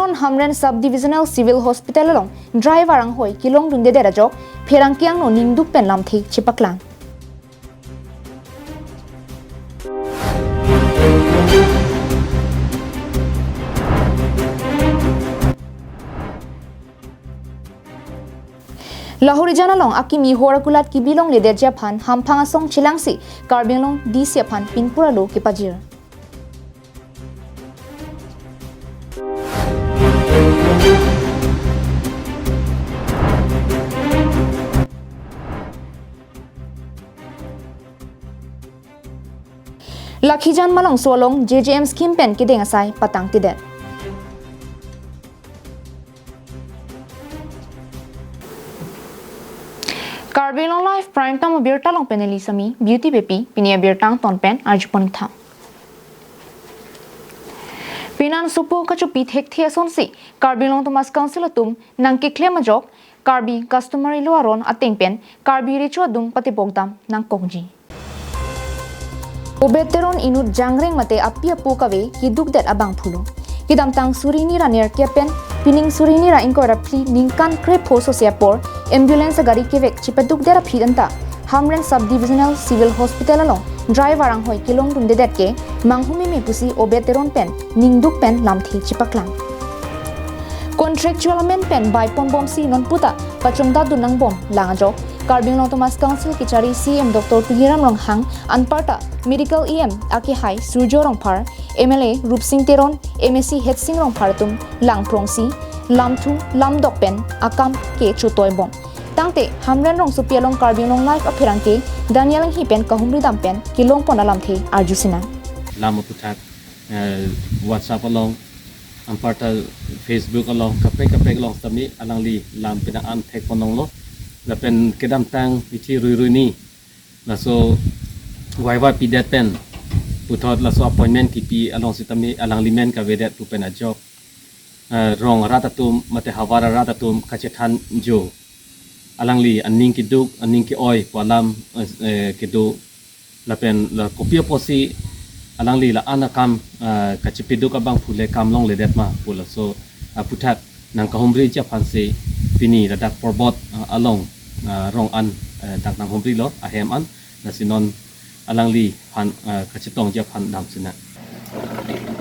Karbiron Hamren Sub-Divisional Civil Hospital along driver ang hoy kilong dunde dera jok pherang kiang no ningduk pen lam thi chipaklang Lahori janalong akimi horakulat kibilong leder japan hampanga song chilangsi Karbinglong di siapan pinpuralo kipajir Lakhijan malong solong JJM scheme pen kideng asai patang tidet Karbinglong life prime time birta long peneli sami beauty bepi pinia birtang ton pen arjupon tha Pinan supo kachu pit hek thia sonsi Karbinglong Thomas Council atum nang kiklema jok Karbi customary loaron ateng pen Karbi richo dung patipogdam nang kongji Obeteron inut jangreng mate apia pukawe hiduk dat abang phulo kidam tang surini raner kepen pining surini ra inkora pli ningkan krep ho sosiapor ambulance gari kevek chipaduk dera phidanta Hamren Sub-Divisional Civil Hospital along driver ang hoy kilong dunde det ke manghumi me pusi obeteron pen ningduk pen lamthi chipaklang Contractual amendment by Ponbom si non puta pachungda dunang bom langajo Karbinglong Thomas Council kichari CM Dr. Pihiram Ronghang Anparta Medical EM Aki Hai Surjo Rongphar MLA Rupsing Teron MSc Hetsing Rongphar tum Langprongsi Lamthu Lamdokpen Akam ke chutoy bom Tangte Hamren Rong Supialong Karbinglong Life Apirangke Daniel Hipen Kahumri Dampen Kilong Ponalamthe Arjusina Lamuputat WhatsApp along Anparta Facebook along kapek along tami alangli lam pinaan tek ponong lo la pen kedam tang pichi rui ni la so waiwa pidet pen puthot la so appointment kipi along sitami alang limen ka vedet tu pen a job rong ratatum mate hawara ratatum kachethan jo alangli anning kiduk anning ki oi palam kidu la pen la kopia posi alangli la anakam kachipidu ka bang phule kamlong ledet ma pula so putat nang kahumri ja phanse pini radak porbot along rong an dak nang humri lo ahem an nasinon alangli phan kachitong ja phan dam sina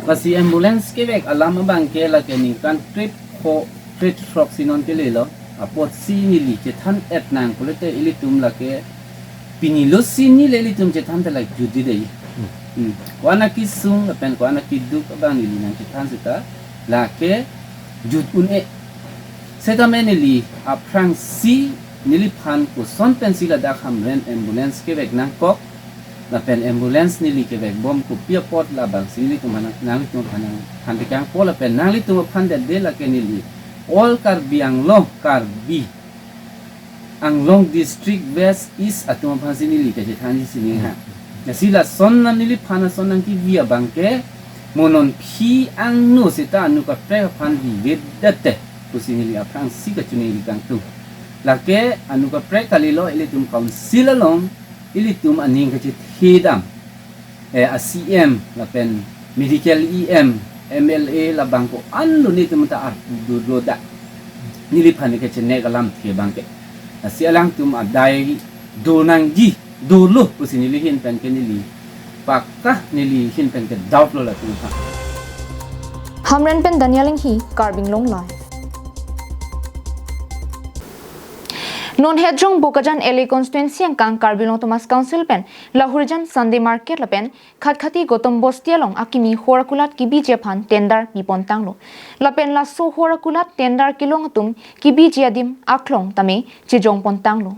kasi ambulance ke vek alam bang ke la ke ni kan trip ko trip truck sinon ke le lo apot si ni li ke than et nang kulete ilitum la ke pini lo si ni le ilitum je than ta la judi dei wana ki sung pen wana ki duk bang ni nang ki than sita la ke jud un e seta meneli aprang si nili phan ko son pen sila da Hamren ambulance ke vek nang kok la pen ambulance nili ke vek bom ko pia pot la bang sili to mana nang to han de kang pola pen nang li to phan de la ke nili all Karbi ang long district west east atum phan sinili ke than sini ha sila son na nili phana son nang ki via bangke monon phi ang nu sita anu ka pre phan di vedate pusinili aprang si ka chuni kang tu lake anu ka pre kalilo ilitum council along ilitum aning ka chit hidam ACM la pen medical EM MLA la bangko anu ni tum ta ar do da nili phani ka chene kalam ke bangke asialang tum adai do nang ji dulu pusin nilihin pen ke nili pakah nilihin pen ke doubt lo la tu ha Hamren pen Daniel hi Karbinglong life Non hedjong bokajan LA constituency ang kang Karbinglong Thomas Council pen Lahurijan Sunday Market la pen khatkati gotom bostialong akimi horakulat kibi jephan tender bipon tanglo la pen la so horakulat tender kilong atum kibi jiadim aklong tame chijong pon tanglo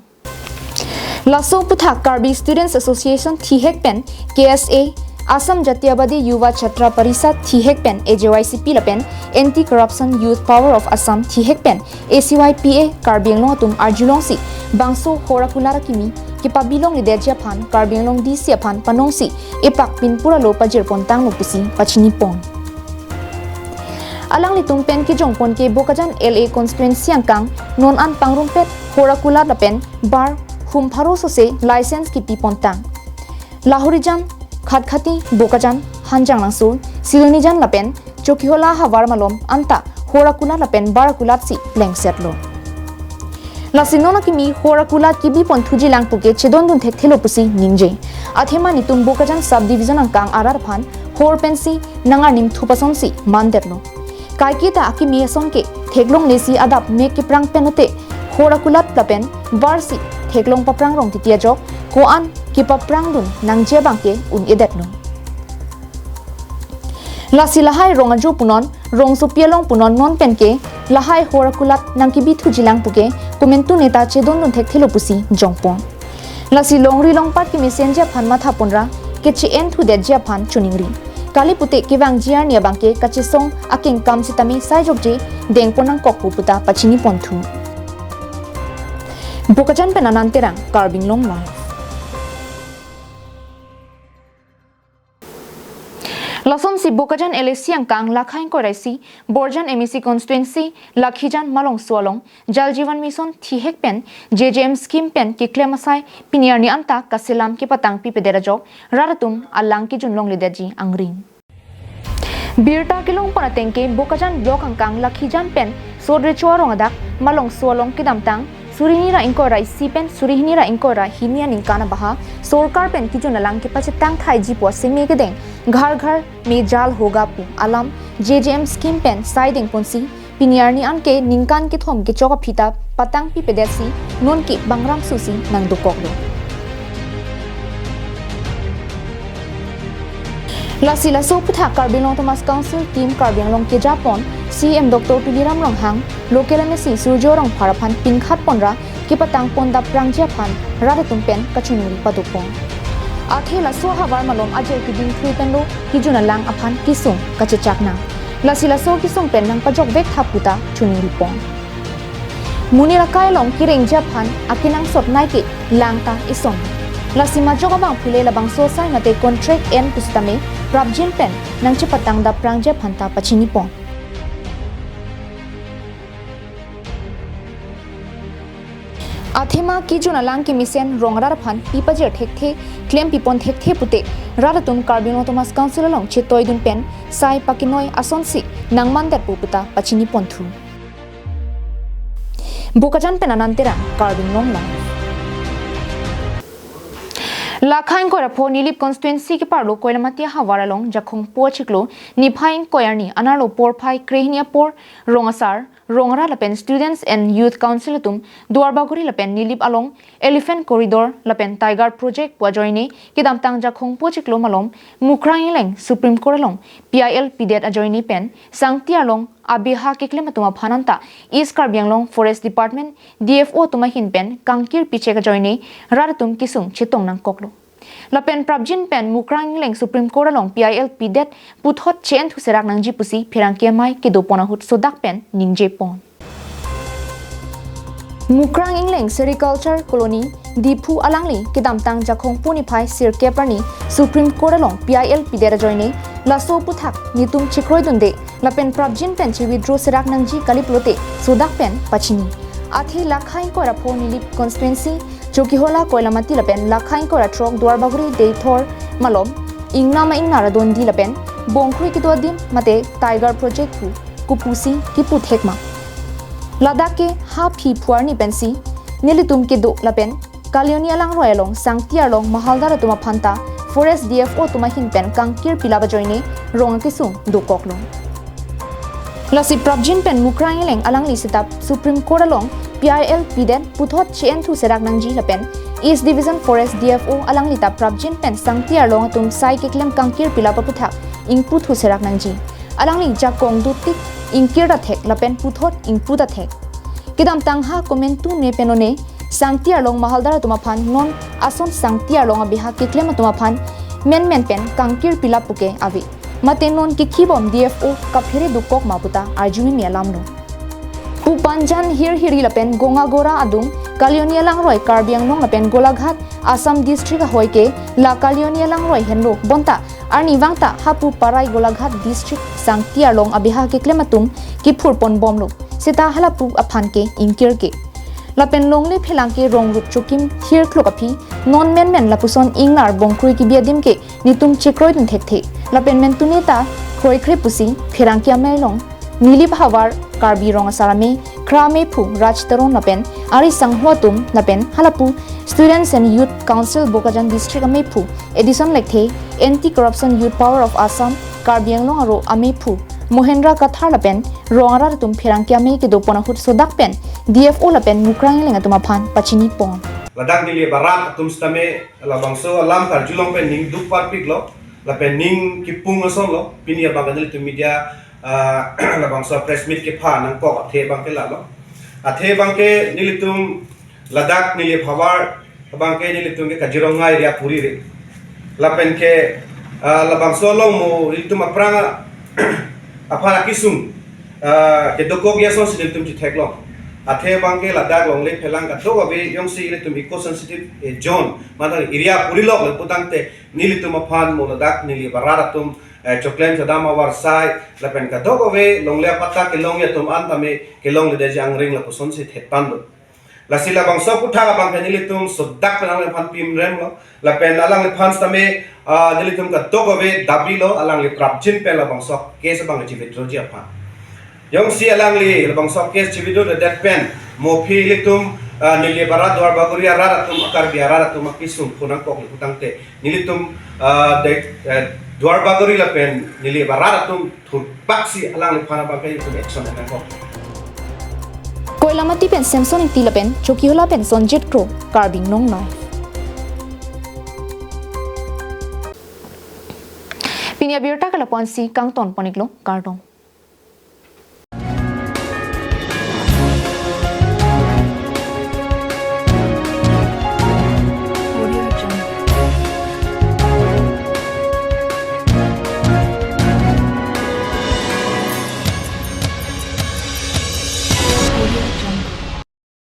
Laso Puthak Karbi Students Association Thihek Pen KSA Assam Jatyabadi Yuva Chhatra Parishad Thihek Pen AJYCP Lapen Anti Corruption Youth Power of Assam Thihek Pen ACYPA Karbinglong Atum Arjulongsi Bangso Horakulara Kimi Kipabilong Lideja Phan Karbinglong Disia Phan Panongsi Ipak Pinpura Lo Pajir Pontang Lopusi Pachinipon Alang litung pen ki jongpon ke bokajan LA constituency angkang non an pangrumpet Horakula Lapen Bar Humpharo sose license ki pipontang Lahorijan Khatkati Bokajan Hanjang Langsur Silnijan Lapen Chokiola Havar Malom Anta horakula lapen barakulat si lengset lo lasinona kimi horakulat kibi pon thuji lang puke chedon dun thek thelo pusi ningje athema nitum bokajan subdivision angkang arar phan hor pensi nanga nim thupason si manderlo kaikita akimi ason ke theklong nesi adap me ke prang penote horakulat lapen varsi theklong paprang rong titia jok ko an ki paprang dun nangje bangke un edetno lasi lahai rong aju punon rong so pialong punon non penke lahai horakulat nangki bi thujilang puke komentu neta chedon dun thek thelo pusi jongpon lasi longri longpat ki messenger phan ma thaponra ke chi en thu de ja phan chuningri kali pute kiwang jiar nia bangke kachisong aking kam sitami sai jokje dengponang kokpu puta pachini ponthu bokajan penanan terang carbing long life Lasom si bokajan LSC ang kang lakhain ko raisi Borjan MEC constituency Lakhijan Malong Swalong Jal Jeevan Mission thihek pen JJM scheme pen ki klemasai piniar ni anta kasilam ki patang pi pedera jok raratum alang ki junlong lidaji angring Birta kilong panatengke bokajan block ang kang Lakhijan pen sodre chuarong adak Malong Swalong kidamtang Surinira inkora isipen Surihinira inkora hinian inkana baha sorkar pen kijun alang ke pachetang thai ji po semi ke deng घर घर में जाल होगा पु alam JJM scheme pen siding ponsi piniarni an ke ningkan ke thom ke choka phita patang pi pedesi non ki bangram susi nang dukok lo La sila so putha Karbilong Thomas Council team Karbilong ke Japon CM Dr. Piliram Ronghang local MSc Surjo Rong Pharapan Pinkhat Ponra ke patang ponda prangja phan radatum pen kachunuri padupon Athela so hawar malom ajel ki ding thui pen lo ki juna lang aphan kisung kachechakna la sila so kisung pen nang pajok vek thaputa chunuri pon Munira kailong ki rengja phan akinang sot nai ki langta ison la sima joga bang phule la bang so sai mate contract en pustame rabjin pen nang che patang da prangja phanta pachini pon Athema ki juna lang ki misen rongra phan pipajer thekthe claim pipon thekthe pute raratum Karbilong Thomas Council along che toidun pen sai pakinoi asonsi nangman dat puputa pachini ponthu Bokajan penanantera Karbilong lang Lakhain ko rapo nilip constituency ki parlo koilamatia hawaralong jakhong pochiklo niphain koyarni anarlo porphai krehnia por rongasar Rongra lapen Students and Youth Council tum Duarbaguri lapen nilip along Elephant Corridor lapen Tiger Project wajoini kidamtang jakhong pochiklo malom mukrang ileng Supreme Court along PIL pidet ajoini pen sangti along abiha kiklematuma phananta East Karbianglong Forest Department DFO tumahin pen kangkir picheka joini raratum kisung chitong nang koklo Lapen prabjin pen mukrang leng Supreme Court along PIL pidet puthot chen thu serak nang jipusi phirangke mai ke dopona hut sodak pen ningje pon Mukrang ingleng sericulture colony dipu alangli kidamtang jakhong puniphai sirkeprani Supreme Court along PIL pidera joine laso puthak nitum chikroi dunde lapen prabjin pen chi withdraw serak nangji kaliplote sodak pen pachini athi lakhain ko rapo nilip constituency Chokihola koilamati lapen lakhain ko ratrok Duarbaguri deithor malom ingnama ingnara dondi lapen bongkhui ki dodim mate Tiger Project pu kupusi ki puthekma Ladake ha phi phuarni pensi nilitum ki do lapen Kalioni alang royalong sangtiarlong mahaldara tuma phanta Forest DFO tuma hinpen kangkir pilaba joine rong kisung dukoklong Lasi prabjin pen mukrang alang lisitap Supreme Court along PIL piden puthot chen thu serak nangji lapen East Division Forest DFO alang lita prabjin pen sangtiarlong atum sai ke klem kangkir pilaba puthak ingpu thu serak nangji alang li jakong dutik ingkir da thek lapen puthot ingpu da thek kidam tangha komentu ne penone sangtiarlong mahaldara tuma phan non ason sangtiarlong abiha ke klem tuma phan men pen kangkir pilap puke avi mate non ki khibom DFO kaphire dukok maputa arjumi melamno Pupanjan hiri lapen gonga gora adung Kalionia langroi Karbianglong lapen Golaghat Assam district hoike la Kalionia langroi henlo bonta arni wangta hapu parai Golaghat district sangtiarlong abiha ke klematum ki phurpon bomlo sita halapu aphanke inkirke lapen longle phelangke rongrut chukim hir khlokapi non men lapuson ingnar bongkrui ki biadim ke nitum chekroi dun thekte lapen men tuneta kroi khre pusi phirangkia melong नीली भावार कार्बी रोंग सारामे क्रामे फु राजतरों नपेन आरी संघवा तुम नपेन हलापु students and youth council Bokajan district अमे फु edition लेखे anti corruption youth power of Assam Karbi Anglong आरो अमे फु मोहेंद्रा कथार लपेन रोंगारा तुम फिरंग क्या में के दो पनाहुट सोदाक पेन DFO लपेन मुक्रांग लेंगा तुम अफान पचिनी पोन ladang dili barat tum stame la bangso alam kar julong pen ning du par pik lo la pen ning ki pung ason lo pinia baganil tu media la bangso press meet ke pha nang ko athe bang ke la lo athe bang ke nilitum ladak nili phawar bang ke nilitum ke kajirong area puri re la pen ke la bangso lo mo nilitum apranga apara kisum ke dokog yason nilitum chi thek lo athe bangke ladak longle phelang ka to abe yong si ile tum eco sensitive zone mana area puri lok le putang te nili tum aphan mo ladak nili barara tum choklem sadama war sai la pen ka to abe longle patta ke long ya tum an tame ke long le de jang ring la puson si thetan do la sila bangso kutha ka bangke nili tum sodak penang le phan pim rem lo la pen alang le phan tame nili tum ka to abe dabi lo alang le prapjin pe la bangso ke sa bang chi vetroji apha yang si alang li lebang sokes cibido de dead pen mo phi litum nili barat dwar baguri arara tum akar bi arara tum akisum punang kok utang te nilitum de dwar baguri la pen nili barara tum thur paksi alang li phana bagai tum action na kok कोयलामती पेन सैमसंग तिलपेन चोकीहोला पेन sonjet kro carbing nong nai pinia birta kala ponsi kangton poniklo kardong